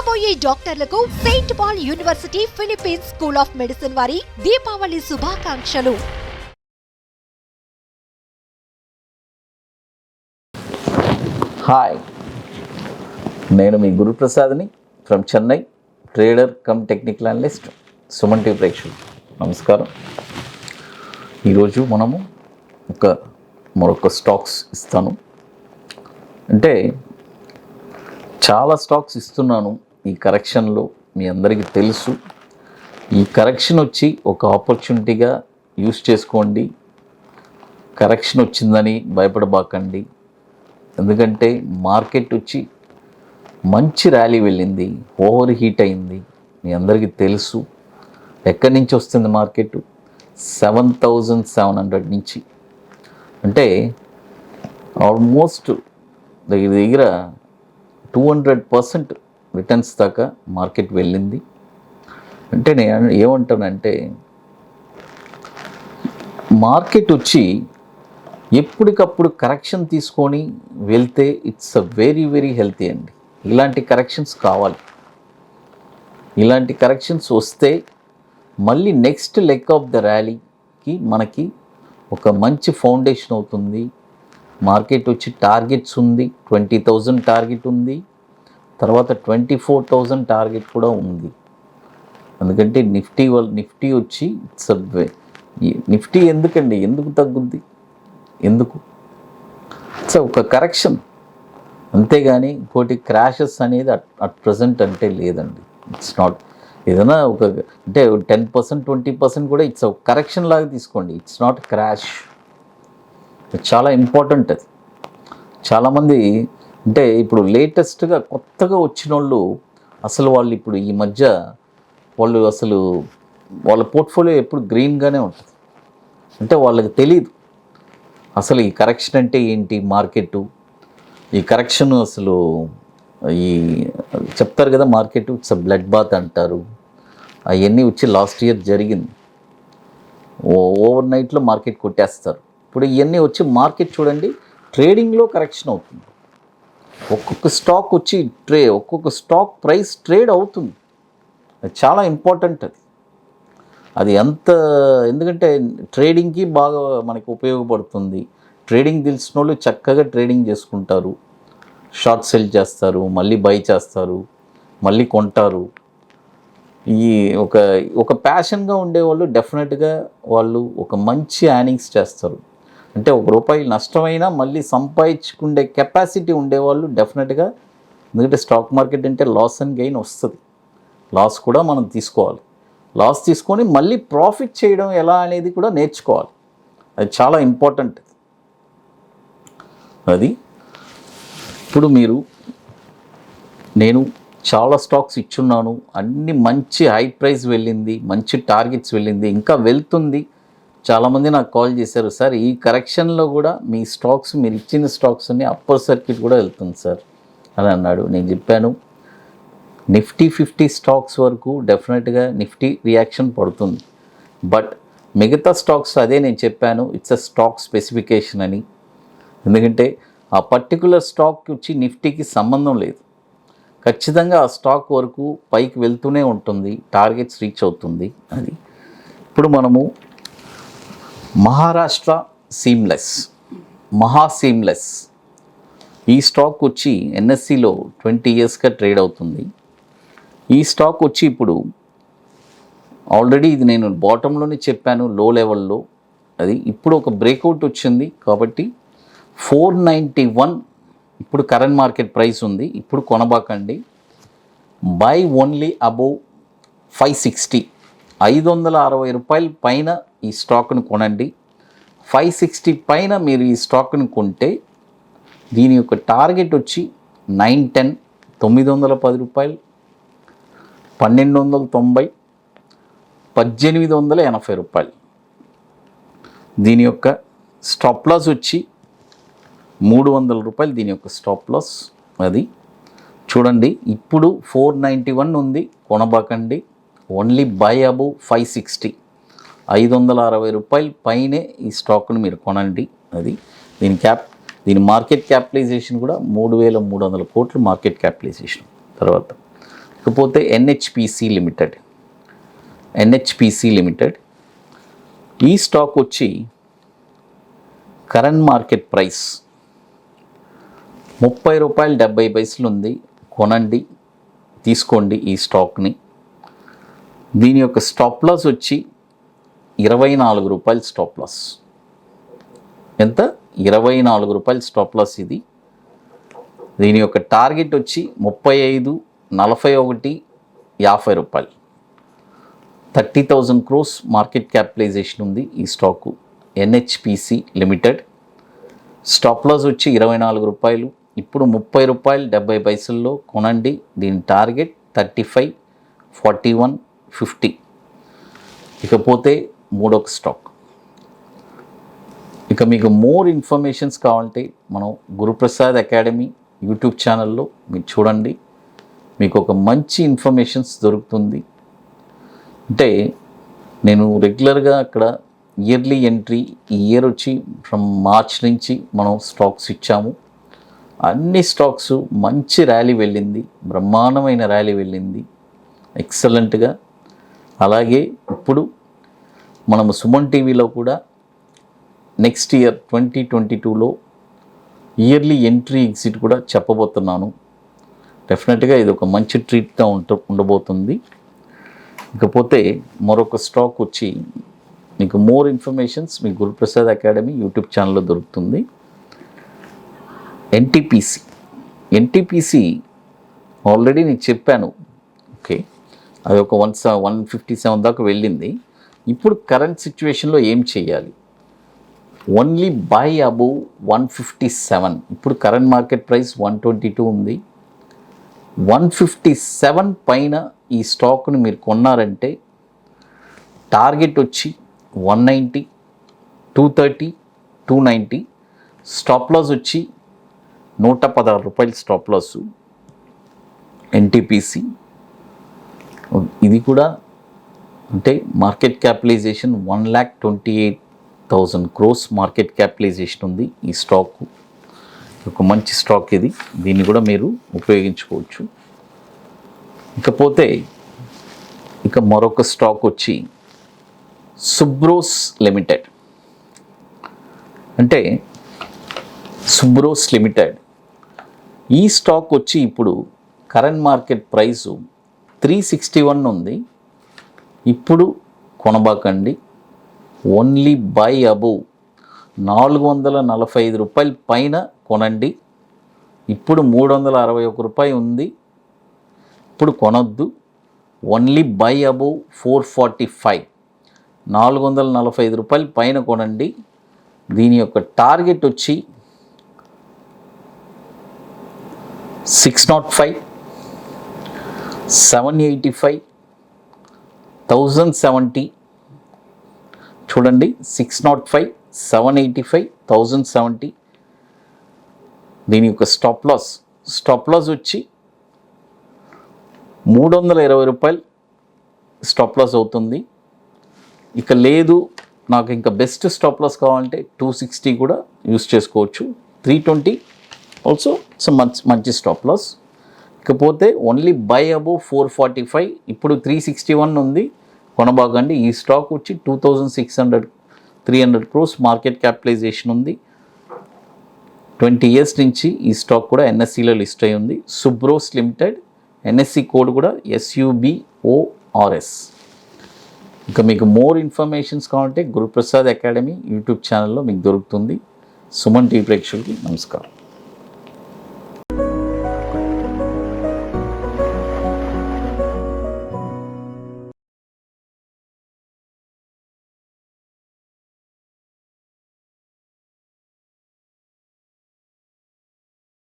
కాబోయే డాక్టర్లకు Saint Paul University Philippines School of Medicine వారి దీపావళి శుభాకాంక్షలు. హాయ్, నేను మీ గురుప్రసాద్ని from Chennai, trader cum technical analyst. Suman TV ప్రేక్షకులు నమస్కారం. ఈరోజు మనము మరొక స్టాక్స్ ఇస్తాను. అంటే చాలా స్టాక్స్ ఇస్తున్నాను ఈ కరెక్షన్లో. మీ అందరికీ తెలుసు, ఈ కరెక్షన్ వచ్చి ఒక ఆపర్చునిటీగా యూస్ చేసుకోండి. కరెక్షన్ వచ్చిందని భయపడబాకండి. ఎందుకంటే మార్కెట్ వచ్చి మంచి ర్యాలీ వెళ్ళింది, ఓవర్ హీట్ అయింది. మీ అందరికీ తెలుసు ఎక్కడి నుంచి వస్తుంది మార్కెట్. 7,700 నుంచి, అంటే ఆల్మోస్ట్ దగ్గర 200% రిటర్న్స్ దాకా మార్కెట్ వెళ్ళింది. అంటే నేను ఏమంటానంటే, మార్కెట్ వచ్చి ఎప్పటికప్పుడు కరెక్షన్ తీసుకొని వెళ్తే it's a very very healthy అండి. ఇలాంటి కరెక్షన్స్ కావాలి. ఇలాంటి కరెక్షన్స్ వస్తే మళ్ళీ నెక్స్ట్ లెగ్ ఆఫ్ ద ర్యాలీకి మనకి ఒక మంచి ఫౌండేషన్ అవుతుంది. మార్కెట్ వచ్చి టార్గెట్స్ ఉంది, 20,000 టార్గెట్ ఉంది, తర్వాత 24,000 టార్గెట్ కూడా ఉంది. ఎందుకంటే నిఫ్టీ వచ్చి నిఫ్టీ ఎందుకండి, ఎందుకు తగ్గుద్ది, ఎందుకు? సో ఒక కరెక్షన్, అంతేగాని ఇంకోటి క్రాషెస్ అనేది అట్ ప్రజెంట్ అంటే లేదండి. ఇట్స్ నాట్ ఏదైనా అంటే 10% 20% కూడా ఇట్స్ ఒక కరెక్షన్ లాగా తీసుకోండి. It's not crash. చాలా ఇంపార్టెంట్ అది. చాలామంది అంటే ఇప్పుడు లేటెస్ట్గా కొత్తగా వచ్చిన వాళ్ళు ఇప్పుడు ఈ మధ్య వాళ్ళ పోర్ట్ఫోలియో ఎప్పుడు గ్రీన్గానే ఉంటుంది. అంటే వాళ్ళకి తెలియదు అసలు ఈ కరెక్షన్ అంటే ఏంటి, మార్కెట్ ఈ కరెక్షన్ అసలు ఈ చెప్తారు కదా, మార్కెట్ ఇట్స్ బ్లడ్ బాత్ అంటారు. అవన్నీ వచ్చి లాస్ట్ ఇయర్ జరిగింది. ఓవర్ నైట్లో మార్కెట్ కొట్టేస్తారు. ఇప్పుడు ఇవన్నీ వచ్చి మార్కెట్ చూడండి, ట్రేడింగ్లో కరెక్షన్ అవుతుంది. ఒక్కొక్క స్టాక్ వచ్చి ఒక్కొక్క స్టాక్ ప్రైస్ ట్రేడ్ అవుతుంది. అది చాలా ఇంపార్టెంట్. అది ఎందుకంటే ట్రేడింగ్కి బాగా మనకి ఉపయోగపడుతుంది. ట్రేడింగ్ తెలిసిన వాళ్ళు చక్కగా ట్రేడింగ్ చేసుకుంటారు. షార్ట్ సెల్ చేస్తారు, మళ్ళీ బై చేస్తారు, మళ్ళీ కొంటారు. ఈ ఒక ప్యాషన్గా ఉండేవాళ్ళు డెఫినెట్గా వాళ్ళు ఒక మంచి యార్నింగ్స్ చేస్తారు. అంటే ₹1 నష్టమైనా మళ్ళీ సంపాదించుకునే కెపాసిటీ ఉండేవాళ్ళు డెఫినెట్గా. ఎందుకంటే స్టాక్ మార్కెట్ అంటే లాస్ అండ్ గెయిన్ వస్తుంది. లాస్ కూడా మనం తీసుకోవాలి. లాస్ తీసుకొని మళ్ళీ ప్రాఫిట్ చేయడం ఎలా అనేది కూడా నేర్చుకోవాలి. అది చాలా ఇంపార్టెంట్. అది ఇప్పుడు నేను చాలా స్టాక్స్ ఇచ్చున్నాను. అన్ని మంచి హై ప్రైస్ వెళ్ళింది, మంచి టార్గెట్స్ వెళ్ళింది, ఇంకా వెళ్తుంది. చాలామంది నాకు కాల్ చేశారు, సార్ ఈ కరెక్షన్లో కూడా మీ స్టాక్స్, మీరు ఇచ్చిన స్టాక్స్ అన్ని అప్పర్ సర్క్యూట్ కూడా వెళ్తుంది సార్ అని అన్నాడు. నేను చెప్పాను, నిఫ్టీ 50 స్టాక్స్ వరకు డెఫినెట్గా నిఫ్టీ రియాక్షన్ పడుతుంది. బట్ మిగతా స్టాక్స్ అదే నేను చెప్పాను, ఇట్స్ అ స్టాక్ స్పెసిఫికేషన్ అని. ఎందుకంటే ఆ పర్టికులర్ స్టాక్ వచ్చి నిఫ్టీకి సంబంధం లేదు. ఖచ్చితంగా ఆ స్టాక్ వరకు పైకి వెళ్తూనే ఉంటుంది, టార్గెట్స్ రీచ్ అవుతుంది. అది ఇప్పుడు మనము మహారాష్ట్ర సీమ్లెస్ ఈ స్టాక్ వచ్చి ఎన్ఎస్సిలో 20 ఇయర్స్గా ట్రేడ్ అవుతుంది. ఈ స్టాక్ వచ్చి ఇప్పుడు ఆల్రెడీ ఇది నేను బాటంలోనే చెప్పాను, లో లెవెల్లో. అది ఇప్పుడు ఒక బ్రేక్అవుట్ వచ్చింది కాబట్టి 491 ఇప్పుడు కరెంట్ మార్కెట్ ప్రైస్ ఉంది. ఇప్పుడు కొనబాకండి. బై ఓన్లీ అబోవ్ 560, ₹560 పైన ఈ స్టాక్ను కొనండి. 560 పైన మీరు ఈ స్టాక్ను కొంటే దీని యొక్క టార్గెట్ వచ్చి 910, ₹910, ₹1290, ₹1880. దీని యొక్క స్టాప్ లాస్ వచ్చి ₹300. దీని యొక్క స్టాప్ లాస్ అది చూడండి. ఇప్పుడు 491 ఉంది, కొనబాకండి. ఓన్లీ బై అబోవ్ 560, ₹560 పైనే ఈ స్టాక్ను మీరు కొనండి. అది దీని మార్కెట్ క్యాపిటలైజేషన్ కూడా 3,300 కోట్లు మార్కెట్ క్యాపిటలైజేషన్. తర్వాత ఇకపోతే ఎన్హెచ్పిసి లిమిటెడ్ ఈ స్టాక్ వచ్చి కరెంట్ మార్కెట్ ప్రైస్ ₹30.70 ఉంది. కొనండి, తీసుకోండి ఈ స్టాక్ని. దీని యొక్క స్టాప్ లాస్ వచ్చి ₹24 స్టాప్ లాస్. ఎంత? ₹24 స్టాప్ లాస్ ఇది. దీని యొక్క టార్గెట్ వచ్చి 35, 41, ₹50. 30,000 crores మార్కెట్ క్యాపిటలైజేషన్ ఉంది ఈ stock. NHPC limited. Stop loss వచ్చి ₹24. ఇప్పుడు ₹30.70 కొనండి. దీని టార్గెట్ 35, 41, 50. ఇకపోతే మూడొక స్టాక్. ఇక మీకు మోర్ ఇన్ఫర్మేషన్స్ కావాలంటే మనం గురుప్రసాద్ అకాడమీ యూట్యూబ్ ఛానల్లో మీరు చూడండి. మీకు ఒక మంచి ఇన్ఫర్మేషన్స్ దొరుకుతుంది. అంటే నేను రెగ్యులర్గా అక్కడ ఇయర్లీ ఎంట్రీ, ఈ ఇయర్ వచ్చి ఫ్రమ్ మార్చ్ నుంచి మనం స్టాక్స్ ఇచ్చాము. అన్ని స్టాక్స్ మంచి ర్యాలీ వెళ్ళింది, బ్రహ్మాండమైన ర్యాలీ వెళ్ళింది, ఎక్సలెంట్గా. అలాగే ఇప్పుడు మనము సుమన్ టీవీలో కూడా నెక్స్ట్ ఇయర్ 2022లో ఇయర్లీ ఎంట్రీ ఎగ్జిట్ కూడా చెప్పబోతున్నాను. డెఫినెట్గా ఇది ఒక మంచి ట్రీట్గా ఉండబోతుంది. ఇకపోతే మరొక స్టాక్ వచ్చి మీకు మోర్ ఇన్ఫర్మేషన్స్ మీ గురుప్రసాద్ అకాడమీ యూట్యూబ్ ఛానల్లో దొరుకుతుంది. ఎన్టీపీసీ ఆల్రెడీ నేను చెప్పాను. ఓకే, అది ఒక 157 దాకా వెళ్ళింది. ఇప్పుడు కరెంట్ సిచ్యువేషన్లో ఏం చేయాలి? Only by above 157. ఇప్పుడు కరెంట్ మార్కెట్ ప్రైస్ 122 ఉంది. 157 పైన ఈ స్టాక్ని మీరు కొన్నారంటే టార్గెట్ వచ్చి 190, 230, 290. స్టాప్ లాస్ వచ్చి ₹116 స్టాప్ లాసు. ఎన్టీపీసీ ఇది కూడా అంటే market capitalization 1,28,000 crores market capitalization ఉంది ఈ స్టాక్. ఒక మంచి స్టాక్ ఇది, దీన్ని కూడా మీరు ఉపయోగించుకోవచ్చు. ఇకపోతే మరొక స్టాక్ వచ్చి సుబ్రోస్ లిమిటెడ్. అంటే సుబ్రోస్ లిమిటెడ్ ఈ స్టాక్ వచ్చి ఇప్పుడు కరెంట్ మార్కెట్ ప్రైసు 361 ఉంది. ఇప్పుడు కొనబాకండి. ఓన్లీ బై అబోవ్ ₹445 పైన కొనండి. ఇప్పుడు ₹361 ఉంది. ఇప్పుడు కొనొద్దు. ఓన్లీ బై అబోవ్ 445, ₹445 పైన కొనండి. దీని యొక్క టార్గెట్ వచ్చి 605, 785, 1070. చూడండి, 605, 785, 1070. దీని యొక్క స్టాప్ లాస్ వచ్చి ₹320 స్టాప్ లాస్ అవుతుంది. ఇక లేదు నాకు ఇంకా బెస్ట్ స్టాప్ లాస్ కావాలంటే 260 కూడా యూస్ చేసుకోవచ్చు. 320 ఆల్సో మంచి స్టాప్ లాస్. ఇకపోతే ఓన్లీ బై అబోవ్ 445. ఇప్పుడు 361 ఉంది, కొనబాగండి. ఈ స్టాక్ వచ్చి 2,600-300 crores మార్కెట్ క్యాపిటలైజేషన్ ఉంది. 20 years నుంచి ఈ స్టాక్ కూడా ఎన్ఎస్సిలో లిస్ట్ అయి ఉంది. సుబ్రోస్ లిమిటెడ్, ఎన్ఎస్సి కోడ్ కూడా SUBORS. ఇక మీకు మోర్ ఇన్ఫర్మేషన్స్ కావాలంటే గురుప్రసాద్ అకాడమీ యూట్యూబ్ ఛానల్లో మీకు దొరుకుతుంది. సుమన్ టీవీ ప్రేక్షకులకి నమస్కారం.